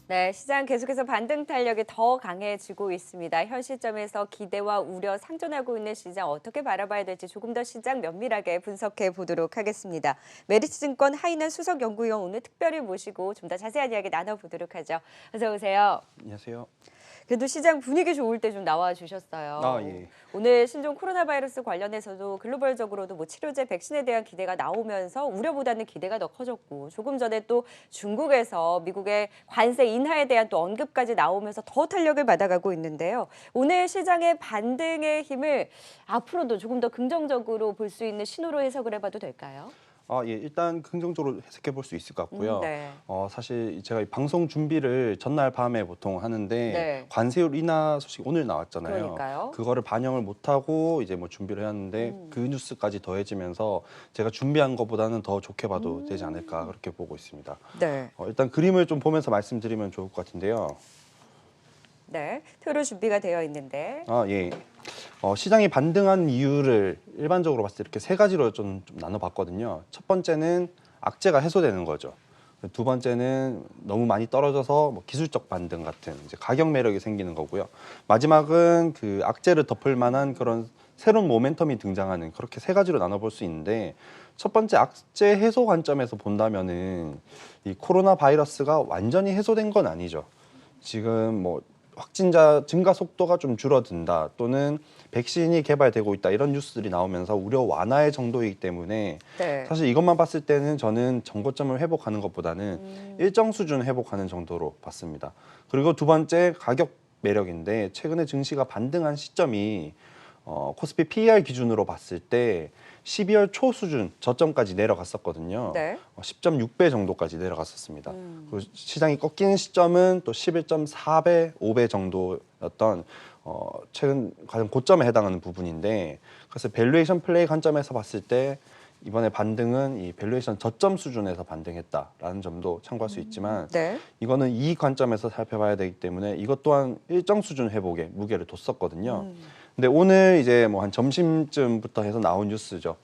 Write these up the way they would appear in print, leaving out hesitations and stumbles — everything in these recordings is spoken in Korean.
네, 시장 계속해서 반등 탄력이 더 강해지고 있습니다. 현 시점에서 기대와 우려 상존하고 있는 시장 어떻게 바라봐야 될지 조금 더 시장 면밀하게 분석해 보도록 하겠습니다. 메리츠증권 하이난 수석연구위원 오늘 특별히 모시고 좀 더 자세한 이야기 나눠보도록 하죠. 어서 오세요. 안녕하세요. 그래도 시장 분위기 좋을 때 좀 나와 아, 주셨어요. 예. 오늘 신종 코로나 바이러스 관련해서도 글로벌적으로도 뭐 치료제, 백신에 대한 기대가 나오면서 우려보다는 기대가 더 커졌고 조금 전에 또 중국에서 미국의 관세 인하에 대한 또 언급까지 나오면서 더 탄력을 받아가고 있는데요. 오늘 시장의 반등의 힘을 앞으로도 조금 더 긍정적으로 볼 수 있는 신호로 해석을 해봐도 될까요? 예. 일단 긍정적으로 해석해 볼 수 있을 것 같고요. 네. 사실 제가 이 방송 준비를 전날 밤에 보통 하는데 네. 관세율 인하 소식 오늘 나왔잖아요. 그러니까요. 그거를 반영을 못 하고 이제 뭐 준비를 해왔는데 그 뉴스까지 더해지면서 제가 준비한 것보다는 더 좋게 봐도 되지 않을까 그렇게 보고 있습니다. 네. 일단 그림을 좀 보면서 말씀드리면 좋을 것 같은데요. 네. 표로 준비가 되어 있는데. 예. 시장이 반등한 이유를 일반적으로 봤을 때 이렇게 세 가지로 좀 나눠봤거든요. 첫 번째는 악재가 해소되는 거죠. 두 번째는 너무 많이 떨어져서 뭐 기술적 반등 같은 이제 가격 매력이 생기는 거고요. 마지막은 그 악재를 덮을 만한 그런 새로운 모멘텀이 등장하는 그렇게 세 가지로 나눠볼 수 있는데 첫 번째 악재 해소 관점에서 본다면은 이 코로나 바이러스가 완전히 해소된 건 아니죠. 지금 뭐 확진자 증가 속도가 좀 줄어든다 또는 백신이 개발되고 있다 이런 뉴스들이 나오면서 우려 완화의 정도이기 때문에 네. 사실 이것만 봤을 때는 저는 정고점을 회복하는 것보다는 일정 수준 회복하는 정도로 봤습니다. 그리고 두 번째 가격 매력인데 최근에 증시가 반등한 시점이 코스피 PER 기준으로 봤을 때 12월 초 수준 저점까지 내려갔었거든요. 네. 10.6배 정도까지 내려갔었습니다. 그리고 시장이 꺾이는 시점은 또 11.4배, 5배 정도였던 최근 가장 고점에 해당하는 부분인데 그래서 밸류에이션 플레이 관점에서 봤을 때 이번에 반등은 이 밸류에이션 저점 수준에서 반등했다라는 점도 참고할 수 있지만 네. 이거는 이 관점에서 살펴봐야 되기 때문에 이것 또한 일정 수준 회복에 무게를 뒀었거든요. 근데 오늘 이제 뭐 한 점심쯤부터 해서 나온 뉴스죠.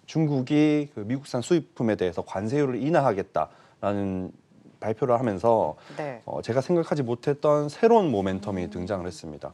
중국이 그 미국산 수입품에 대해서 관세율을 인하하겠다라는 발표를 하면서 네. 제가 생각하지 못했던 새로운 모멘텀이 등장을 했습니다.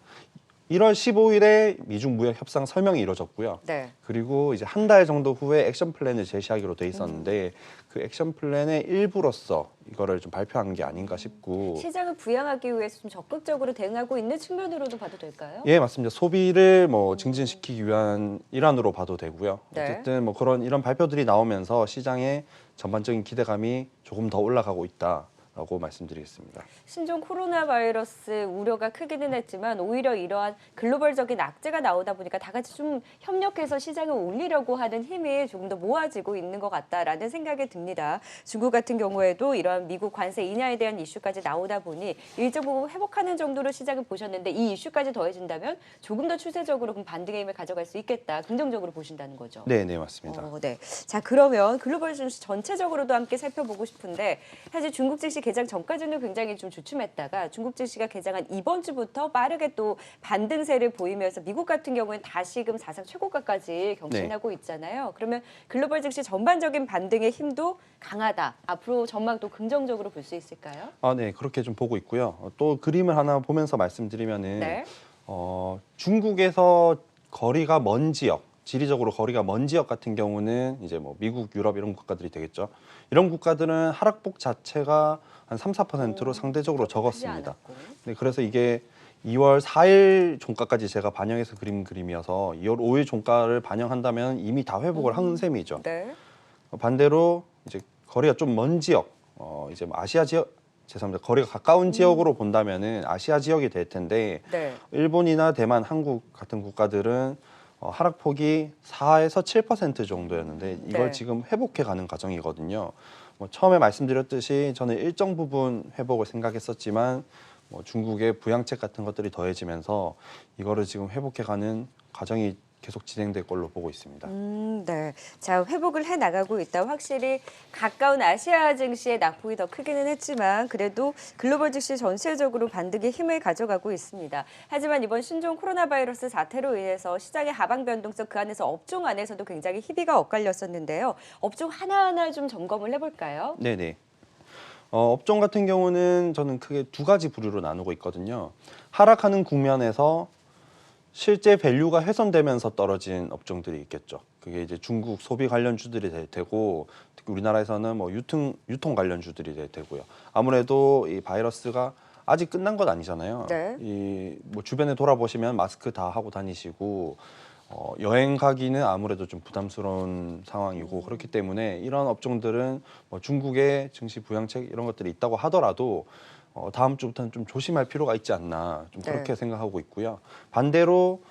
1월 15일에 미중 무역 협상 설명이 이루어졌고요. 네. 그리고 이제 한 달 정도 후에 액션 플랜을 제시하기로 돼 있었는데 그 액션 플랜의 일부로서 이거를 좀 발표한 게 아닌가 싶고 시장을 부양하기 위해서 좀 적극적으로 대응하고 있는 측면으로도 봐도 될까요? 예, 맞습니다. 소비를 뭐 증진시키기 위한 일환으로 봐도 되고요. 네. 어쨌든 뭐 이런 발표들이 나오면서 시장의 전반적인 기대감이 조금 더 올라가고 있다라고 말씀드리겠습니다. 신종 코로나 바이러스 우려가 크기는 했지만 오히려 이러한 글로벌적인 악재가 나오다 보니까 다 같이 좀 협력해서 시장을 올리려고 하는 힘이 조금 더 모아지고 있는 것 같다라는 생각이 듭니다. 중국 같은 경우에도 이러한 미국 관세 인하에 대한 이슈까지 나오다 보니 일정 부분 회복하는 정도로 시장을 보셨는데 이 이슈까지 더해진다면 조금 더 추세적으로 그럼 반등의 힘을 가져갈 수 있겠다. 긍정적으로 보신다는 거죠. 네, 네, 맞습니다. 네. 자, 그러면 글로벌 증시 전체적으로도 함께 살펴보고 싶은데 사실 중국 증시 개장 전까지는 굉장히 좀 주춤했다가 중국 증시가 개장한 이번 주부터 빠르게 또 반등세를 보이면서 미국 같은 경우는 다시금 사상 최고가까지 경신하고 있잖아요. 그러면 글로벌 증시 전반적인 반등의 힘도 강하다. 앞으로 전망도 긍정적으로 볼 수 있을까요? 네, 그렇게 좀 보고 있고요. 또 그림을 하나 보면서 말씀드리면은 네. 중국에서 거리가 먼 지역, 지리적으로 거리가 먼 지역 같은 경우는 이제 뭐 미국, 유럽 이런 국가들이 되겠죠. 이런 국가들은 하락폭 자체가 한 3, 4%로 상대적으로 적었습니다. 네, 그래서 이게 2월 4일 종가까지 제가 반영해서 그린 그림이어서 2월 5일 종가를 반영한다면 이미 다 회복을 한 셈이죠. 네. 반대로 이제 거리가 좀 먼 지역, 이제 뭐 아시아 지역, 죄송합니다. 거리가 가까운 지역으로 본다면은 아시아 지역이 될 텐데 네. 일본이나 대만, 한국 같은 국가들은 하락폭이 4에서 7% 정도였는데 이걸 네. 지금 회복해 가는 과정이거든요. 뭐 처음에 말씀드렸듯이 저는 일정 부분 회복을 생각했었지만 뭐 중국의 부양책 같은 것들이 더해지면서 이거를 지금 회복해 가는 과정이 계속 진행될 걸로 보고 있습니다. 네. 자, 회복을 해 나가고 있다. 확실히 가까운 아시아 증시의 낙폭이 더 크기는 했지만 그래도 글로벌 증시 전체적으로 반등의 힘을 가져가고 있습니다. 하지만 이번 신종 코로나 바이러스 사태로 인해서 시장의 하방 변동성 그 안에서 업종 안에서도 굉장히 희비가 엇갈렸었는데요. 업종 하나하나 좀 점검을 해볼까요? 네네. 업종 같은 경우는 저는 크게 두 가지 부류로 나누고 있거든요. 하락하는 국면에서 실제 밸류가 훼손되면서 떨어진 업종들이 있겠죠. 그게 이제 중국 소비 관련주들이 되고, 특히 우리나라에서는 뭐 유통 관련주들이 되고요. 아무래도 이 바이러스가 아직 끝난 건 아니잖아요. 네. 이 뭐 주변에 돌아보시면 마스크 다 하고 다니시고, 여행 가기는 아무래도 좀 부담스러운 상황이고, 그렇기 때문에 이런 업종들은 뭐 중국의 증시 부양책 이런 것들이 있다고 하더라도 다음 주부터는 좀 조심할 필요가 있지 않나, 좀 네. 그렇게 생각하고 있고요. 반대로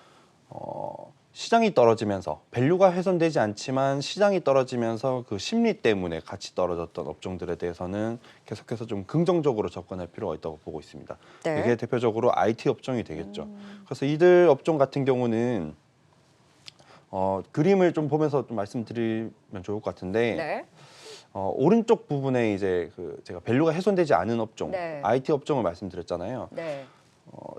시장이 떨어지면서 밸류가 훼손되지 않지만 시장이 떨어지면서 그 심리 때문에 같이 떨어졌던 업종들에 대해서는 계속해서 좀 긍정적으로 접근할 필요가 있다고 보고 있습니다. 네. 이게 대표적으로 IT 업종이 되겠죠. 그래서 이들 업종 같은 경우는 그림을 좀 보면서 좀 말씀드리면 좋을 것 같은데, 네. 오른쪽 부분에 이제 그 제가 밸류가 훼손되지 않은 업종, 네. IT 업종을 말씀드렸잖아요. 네.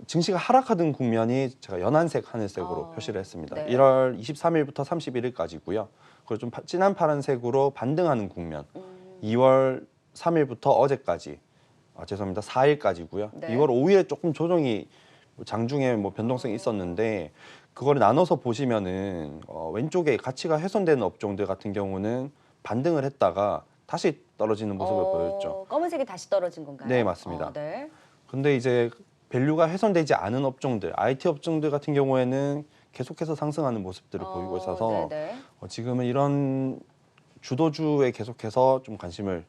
증시가 하락하던 국면이 제가 연한색, 하늘색으로 표시를 했습니다. 네. 1월 23일부터 31일까지고요. 그리고 좀 진한 파란색으로 반등하는 국면, 2월 3일부터 어제까지, 죄송합니다, 4일까지고요. 네. 2월 5일에 조금 조정이 장중에 뭐 변동성이 있었는데, 그거를 나눠서 보시면은 왼쪽에 가치가 훼손되는 업종들 같은 경우는 반등을 했다가 다시 떨어지는 모습을 보였죠. 검은색이 다시 떨어진 건가요? 네, 맞습니다. 네. 근데 이제 밸류가 훼손되지 않은 업종들, IT 업종들 같은 경우에는 계속해서 상승하는 모습들을 보이고 있어서 네네. 지금은 이런 주도주에 계속해서 좀 관심을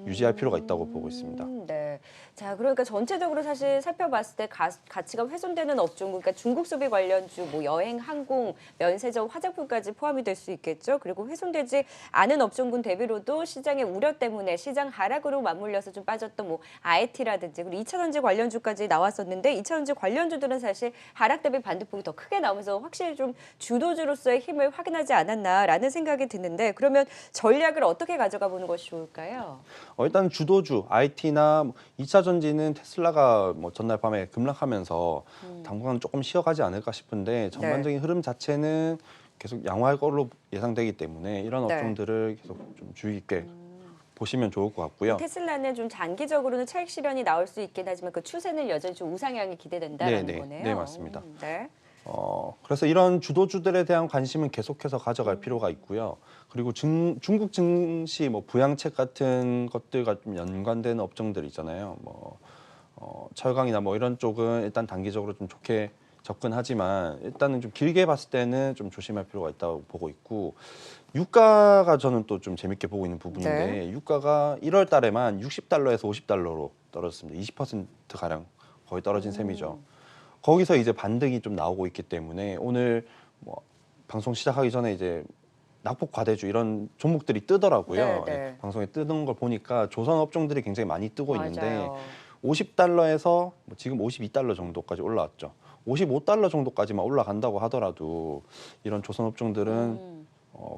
유지할 필요가 있다고 보고 있습니다. 네. 자, 그러니까 전체적으로 사실 살펴봤을 때 가치가 훼손되는 업종, 그러니까 중국 소비 관련주, 뭐 여행, 항공, 면세점, 화장품까지 포함이 될 수 있겠죠. 그리고 훼손되지 않은 업종군 대비로도 시장의 우려 때문에 시장 하락으로 맞물려서 좀 빠졌던 뭐 IT라든지 그리고 2차전지 관련주까지 나왔었는데 2차전지 관련주들은 사실 하락 대비 반등폭이 더 크게 나오면서 확실히 좀 주도주로서의 힘을 확인하지 않았나라는 생각이 드는데 그러면 전략을 어떻게 가져가 보는 것이 좋을까요? 일단 주도주, IT나 2차 전지는 테슬라가 뭐 전날 밤에 급락하면서 당분간 조금 쉬어가지 않을까 싶은데 전반적인 흐름 자체는 계속 양호할 걸로 예상되기 때문에 이런 네. 업종들을 계속 좀 주의 깊게 보시면 좋을 것 같고요. 테슬라는 좀 단기적으로는 차익 실현이 나올 수 있긴 하지만 그 추세는 여전히 좀 우상향이 기대된다라는 네, 네. 거네요. 네, 맞습니다. 네. 그래서 이런 주도주들에 대한 관심은 계속해서 가져갈 필요가 있고요. 그리고 중국 증시 뭐 부양책 같은 것들과 좀 연관되는 업종들 있잖아요. 뭐 철강이나 뭐 이런 쪽은 일단 단기적으로 좀 좋게 접근하지만 일단은 좀 길게 봤을 때는 좀 조심할 필요가 있다고 보고 있고, 유가가 저는 또 좀 재밌게 보고 있는 부분인데 네. 유가가 1월 달에만 60달러에서 50달러로 떨어졌습니다. 20% 가량 거의 떨어진 셈이죠. 거기서 이제 반등이 좀 나오고 있기 때문에 오늘 뭐 방송 시작하기 전에 이제 낙폭 과대주 이런 종목들이 뜨더라고요. 네, 네. 방송에 뜨는 걸 보니까 조선 업종들이 굉장히 많이 뜨고 있는데 맞아요. 50달러에서 지금 52달러 정도까지 올라왔죠. 55달러 정도까지만 올라간다고 하더라도 이런 조선 업종들은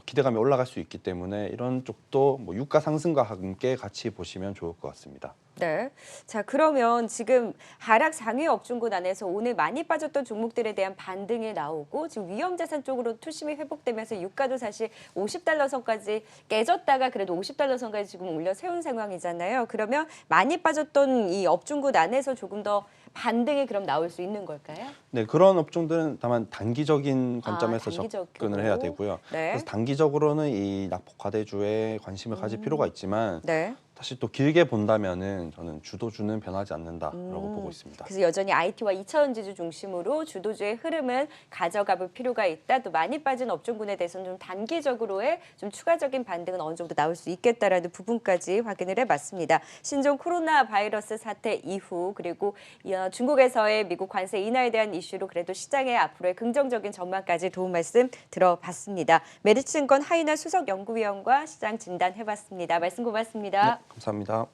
기대감이 올라갈 수 있기 때문에 이런 쪽도 뭐 유가 상승과 함께 같이 보시면 좋을 것 같습니다. 네. 자, 그러면 지금 하락 상위 업종군 안에서 오늘 많이 빠졌던 종목들에 대한 반등이 나오고 지금 위험자산 쪽으로 투심이 회복되면서 유가도 사실 50달러 선까지 깨졌다가 그래도 50달러 선까지 지금 올려 세운 상황이잖아요. 그러면 많이 빠졌던 이 업종군 안에서 조금 더 반등이 그럼 나올 수 있는 걸까요? 네, 그런 업종들은 다만 단기적인 관점에서 단기적으로. 접근을 해야 되고요. 네. 그래서 단기적으로는 이 낙폭 과대주에 관심을 가질 필요가 있지만 네. 다시 또 길게 본다면은 저는 주도주는 변하지 않는다라고 보고 있습니다. 그래서 여전히 IT와 2차전지주 중심으로 주도주의 흐름은 가져가 볼 필요가 있다. 또 많이 빠진 업종군에 대해서는 좀 단기적으로의 좀 추가적인 반등은 어느 정도 나올 수 있겠다라는 부분까지 확인을 해봤습니다. 신종 코로나 바이러스 사태 이후 그리고 중국에서의 미국 관세 인하에 대한 이슈로 그래도 시장의 앞으로의 긍정적인 전망까지 도움 말씀 들어봤습니다. 메리츠증권 하이나 수석 연구위원과 시장 진단해봤습니다. 말씀 고맙습니다. 네, 감사합니다.